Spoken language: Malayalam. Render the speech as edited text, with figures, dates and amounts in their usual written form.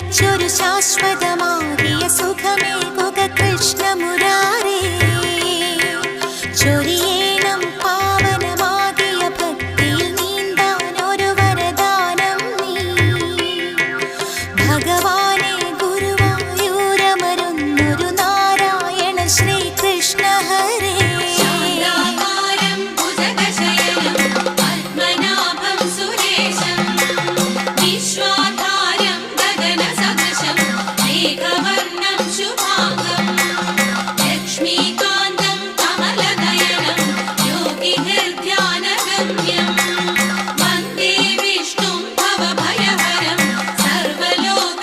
ലഭിച്ചൊരു ശാശ്വതമാകിയ സുഖമേകുക കൃഷ്ണമുരാരേ. ചൊരിയേണം പാവനമാകിയ ഭക്തിയിൽ നീന്താൻ ഒരു വരദാനം നീ ഭഗവാൻ.